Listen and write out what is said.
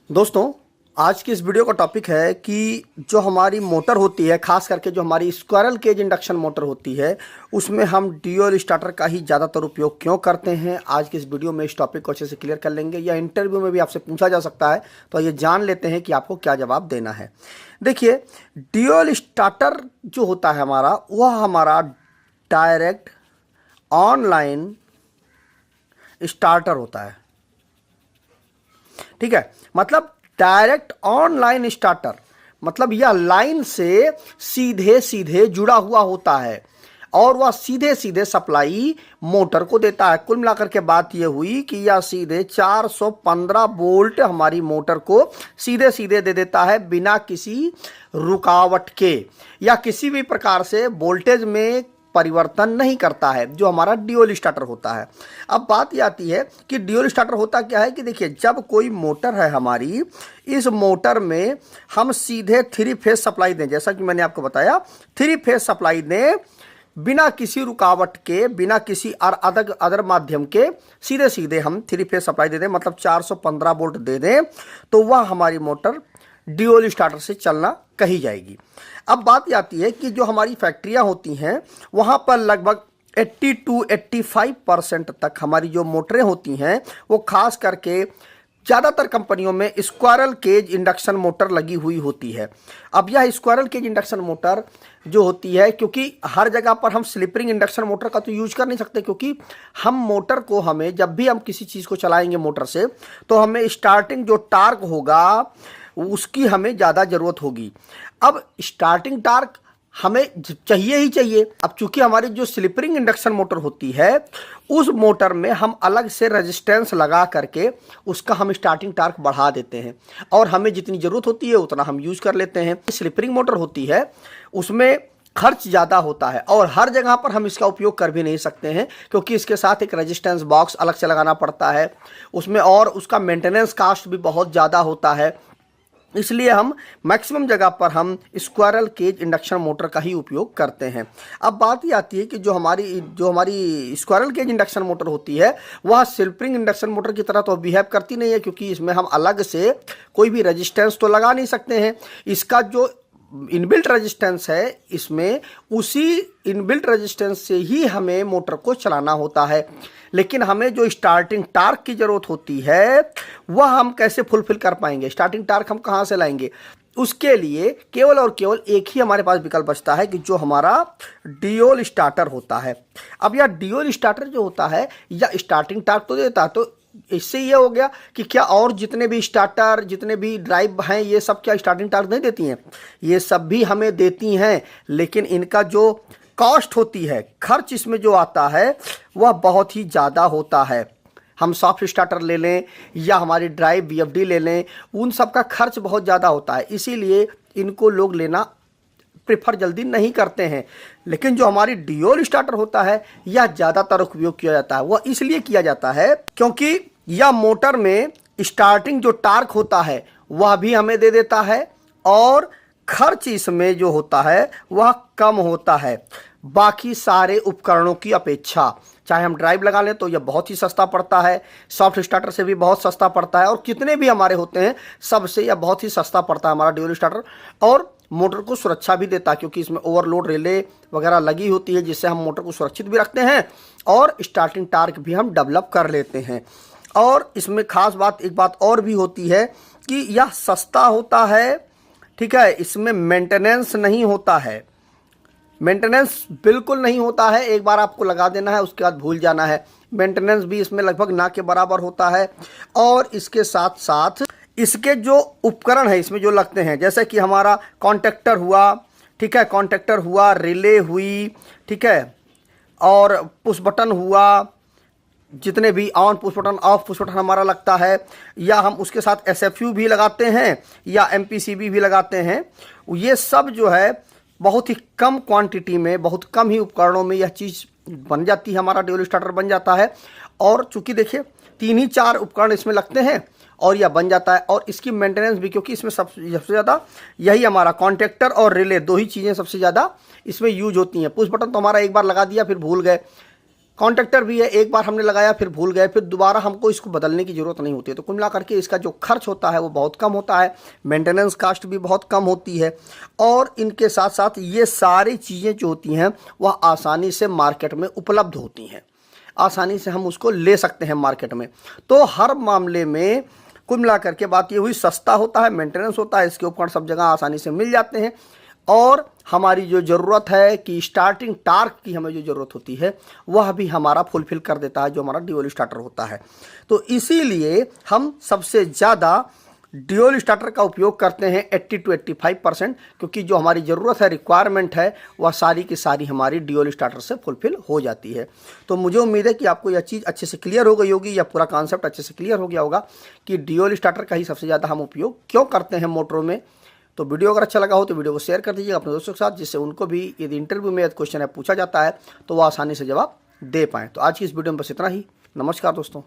दोस्तों, आज की इस वीडियो का टॉपिक है कि जो हमारी मोटर होती है, खास करके जो हमारी स्क्विरल केज इंडक्शन मोटर होती है, उसमें हम ड्यूल स्टार्टर का ही ज़्यादातर उपयोग क्यों करते हैं। आज की इस वीडियो में इस टॉपिक को अच्छे से क्लियर कर लेंगे। या इंटरव्यू में भी आपसे पूछा जा सकता है, तो ये जान लेते हैं कि आपको क्या जवाब देना है। देखिए, ड्यूल स्टार्टर जो होता है हमारा, वह हमारा डायरेक्ट ऑनलाइन स्टार्टर होता है। ठीक है, मतलब डायरेक्ट ऑनलाइन स्टार्टर, मतलब यह लाइन से सीधे सीधे जुड़ा हुआ होता है और वह सीधे सीधे सप्लाई मोटर को देता है। कुल मिलाकर के बात यह हुई कि यह सीधे 415 वोल्ट हमारी मोटर को सीधे सीधे दे देता है, बिना किसी रुकावट के या किसी भी प्रकार से वोल्टेज में परिवर्तन नहीं करता है, जो हमारा ड्यूल स्टार्टर होता है। अब बात ये आती है कि ड्यूल स्टार्टर होता क्या है कि देखिए, जब कोई मोटर है हमारी, इस मोटर में हम सीधे 3 फेज सप्लाई दें, जैसा कि मैंने आपको बताया 3 फेज सप्लाई दें, बिना किसी रुकावट के, बिना किसी अदर माध्यम के, सीधे सीधे हम 3 फेज सप्लाई दे दें, मतलब 415 वोल्ट दे दें, तो वह हमारी मोटर ड्यूल स्टार्टर से चलना कही जाएगी। अब बात यह आती है कि जो हमारी फैक्ट्रियां होती हैं, वहां पर लगभग 80 to 85% तक हमारी जो मोटरें होती हैं, वो खास करके ज़्यादातर कंपनियों में स्क्विरल केज इंडक्शन मोटर लगी हुई होती है। अब यह स्क्विरल केज इंडक्शन मोटर जो होती है, क्योंकि हर जगह पर हम स्लिप-रिंग इंडक्शन मोटर का तो यूज कर नहीं सकते, क्योंकि हम मोटर को, हमें जब भी हम किसी चीज़ को चलाएंगे मोटर से, तो हमें स्टार्टिंग जो टार्क होगा उसकी हमें ज़्यादा ज़रूरत होगी। अब स्टार्टिंग टार्क हमें चाहिए ही चाहिए। अब चूंकि हमारी जो स्लिप-रिंग इंडक्शन मोटर होती है, उस मोटर में हम अलग से रेजिस्टेंस लगा करके उसका हम स्टार्टिंग टार्क बढ़ा देते हैं और हमें जितनी ज़रूरत होती है उतना हम यूज़ कर लेते हैं। स्लिप-रिंग मोटर होती है, उसमें खर्च ज़्यादा होता है और हर जगह पर हम इसका उपयोग कर भी नहीं सकते हैं, क्योंकि इसके साथ एक रेजिस्टेंस बॉक्स अलग से लगाना पड़ता है उसमें, और उसका मेंटेनेंस कास्ट भी बहुत ज़्यादा होता है। इसलिए हम मैक्सिमम जगह पर हम स्क्विरल केज इंडक्शन मोटर का ही उपयोग करते हैं। अब बात ये आती है कि जो हमारी स्क्विरल केज इंडक्शन मोटर होती है, वह स्लिप-रिंग इंडक्शन मोटर की तरह तो बिहेव करती नहीं है, क्योंकि इसमें हम अलग से कोई भी रेजिस्टेंस तो लगा नहीं सकते हैं। इसका जो इनबिल्ट रेजिस्टेंस है, इसमें उसी इनबिल्ट रेजिस्टेंस से ही हमें मोटर को चलाना होता है। लेकिन हमें जो स्टार्टिंग टार्क की ज़रूरत होती है, वह हम कैसे फुलफिल कर पाएंगे? स्टार्टिंग टार्क हम कहाँ से लाएंगे? उसके लिए केवल और केवल एक ही हमारे पास विकल्प बचता है कि जो हमारा ड्यूल स्टार्टर होता है। अब यह ड्यूल स्टार्टर जो होता है, या स्टार्टिंग टार्क तो देता है, तो इससे ये हो गया कि क्या और जितने भी स्टार्टर, जितने भी ड्राइव हैं, ये सब क्या स्टार्टिंग टार्क नहीं देती हैं? ये सब भी हमें देती हैं, लेकिन इनका जो कॉस्ट होती है, खर्च इसमें जो आता है, वह बहुत ही ज़्यादा होता है। हम सॉफ्ट स्टार्टर ले लें या हमारी ड्राइव VFD ले लें, उन सब का खर्च बहुत ज़्यादा होता है, इसीलिए इनको लोग लेना प्रेफर जल्दी नहीं करते हैं। लेकिन जो हमारी ड्यूल स्टार्टर होता है, यह ज़्यादातर उपयोग किया जाता है। वह इसलिए किया जाता है क्योंकि यह मोटर में स्टार्टिंग जो टार्क होता है वह भी हमें दे देता है, और खर्च इसमें जो होता है वह कम होता है बाकी सारे उपकरणों की अपेक्षा। चाहे हम ड्राइव लगा लें तो यह बहुत ही सस्ता पड़ता है, सॉफ्ट स्टार्टर से भी बहुत सस्ता पड़ता है, और कितने भी हमारे होते हैं सबसे यह बहुत ही सस्ता पड़ता है हमारा ड्यूल स्टार्टर। और मोटर को सुरक्षा भी देता है, क्योंकि इसमें ओवरलोड रिले वगैरह लगी होती है, जिससे हम मोटर को सुरक्षित भी रखते हैं और स्टार्टिंग टार्क भी हम डेवलप कर लेते हैं। और इसमें खास बात, एक बात और भी होती है कि यह सस्ता होता है। ठीक है, इसमें मेंटेनेंस नहीं होता है, मेंटेनेंस बिल्कुल नहीं होता है। एक बार आपको लगा देना है, उसके बाद भूल जाना है। मेंटेनेंस भी इसमें लगभग ना के बराबर होता है। और इसके साथ साथ इसके जो उपकरण है इसमें जो लगते हैं, जैसे कि हमारा कॉन्टेक्टर हुआ, ठीक है, कॉन्टेक्टर हुआ, रिले हुई, ठीक है, और पुश बटन हुआ, जितने भी on push button, of push button हमारा लगता है, या हम उसके साथ SFU भी लगाते हैं या MPCB भी लगाते हैं। ये सब जो है बहुत ही कम क्वांटिटी में, बहुत कम ही उपकरणों में यह चीज़ बन जाती है, हमारा ड्यूल स्टार्टर बन जाता है। और चूंकि देखिए 3 ही 4 उपकरण इसमें लगते हैं और यह बन जाता है। और इसकी मेंटेनेंस भी, क्योंकि इसमें सबसे ज़्यादा यही हमारा कॉन्टेक्टर और रिले, 2 ही चीज़ें सबसे ज़्यादा इसमें यूज होती हैं। पुश बटन तो हमारा एक बार लगा दिया फिर भूल गए, कॉन्ट्रैक्टर भी है, एक बार हमने लगाया फिर भूल गए, फिर दोबारा हमको इसको बदलने की ज़रूरत नहीं होती है। तो कुल मिला करके इसका जो खर्च होता है वो बहुत कम होता है, मेंटेनेंस कास्ट भी बहुत कम होती है, और इनके साथ साथ ये सारी चीज़ें जो होती हैं वह आसानी से मार्केट में उपलब्ध होती हैं, आसानी से हम उसको ले सकते हैं मार्केट में। तो हर मामले में कुल मिलाकर के बात ये हुई, सस्ता होता है, मेंटेनेंस होता है, इसके उपकरण सब जगह आसानी से मिल जाते हैं, और हमारी जो ज़रूरत है कि स्टार्टिंग टार्क की हमें जो ज़रूरत होती है वह भी हमारा फुलफिल कर देता है जो हमारा ड्यूल स्टार्टर होता है। तो इसीलिए हम सबसे ज़्यादा ड्यूल स्टार्टर का उपयोग करते हैं 80 to 85%, क्योंकि जो हमारी ज़रूरत है, रिक्वायरमेंट है, वह सारी की सारी हमारी ड्यूल स्टार्टर से फुलफिल हो जाती है। तो मुझे उम्मीद है कि आपको यह चीज़ अच्छे से क्लियर हो गई होगी, या पूरा कॉन्सेप्ट अच्छे से क्लियर हो गया होगा कि ड्यूल स्टार्टर का ही सबसे ज़्यादा हम उपयोग क्यों करते हैं मोटरों में। तो वीडियो अगर अच्छा लगा हो तो वीडियो को शेयर कर दीजिएगा अपने दोस्तों के साथ, जिससे उनको भी यदि इंटरव्यू में क्वेश्चन है पूछा जाता है तो वो आसानी से जवाब दे पाएँ। तो आज की इस वीडियो में बस इतना ही। नमस्कार दोस्तों।